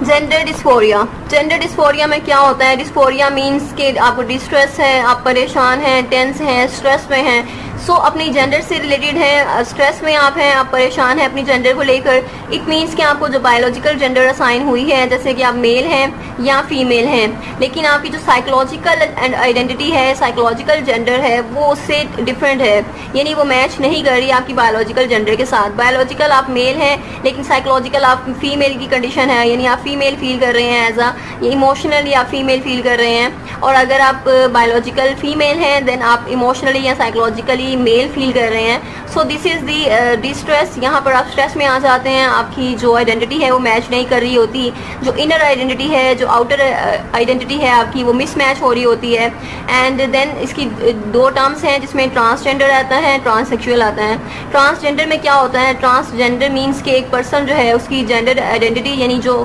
Gender dysphoria में क्या होता है? डिस्फोरिया मीन्स कि आपको डिस्ट्रेस है, आप परेशान हैं, टेंस हैं, स्ट्रेस में हैं, सो अपनी जेंडर से रिलेटेड है, स्ट्रेस में आप हैं, आप परेशान हैं अपनी जेंडर को लेकर। इट मीन्स कि आपको जो बायोलॉजिकल जेंडर असाइन हुई है, जैसे कि आप मेल हैं या फीमेल हैं, लेकिन आपकी जो साइकोलॉजिकल आइडेंटिटी है, साइकोलॉजिकल जेंडर है, वो उससे डिफरेंट है, यानी वो मैच नहीं कर रही आपकी बायोलॉजिकल जेंडर के साथ। बायोलॉजिकल आप मेल हैं लेकिन साइकोलॉजिकल आप फीमेल की कंडीशन है, यानी आप फीमेल फील कर रहे हैं, एज अ इमोशनली आप फीमेल फील कर रहे हैं। और अगर आप बायोलॉजिकल फीमेल हैं देन आप इमोशनली या साइकोलॉजिकली मेल फील कर रहे हैं। So this is the distress. यहाँ पर आप स्ट्रेस में आ जाते हैं, आपकी जो आइडेंटिटी है वो मैच नहीं कर रही होती, जो इनर आइडेंटिटी है, जो आउटर आइडेंटिटी है आपकी, वो मिसमैच हो रही होती है। एंड देन इसकी दो टर्म्स हैं जिसमें ट्रांसजेंडर आता है, ट्रांससेक्सुअल आता है। ट्रांसजेंडर में क्या होता है? ट्रांसजेंडर मीन्स कि एक पर्सन जो है उसकी जेंडर आइडेंटिटी यानी जो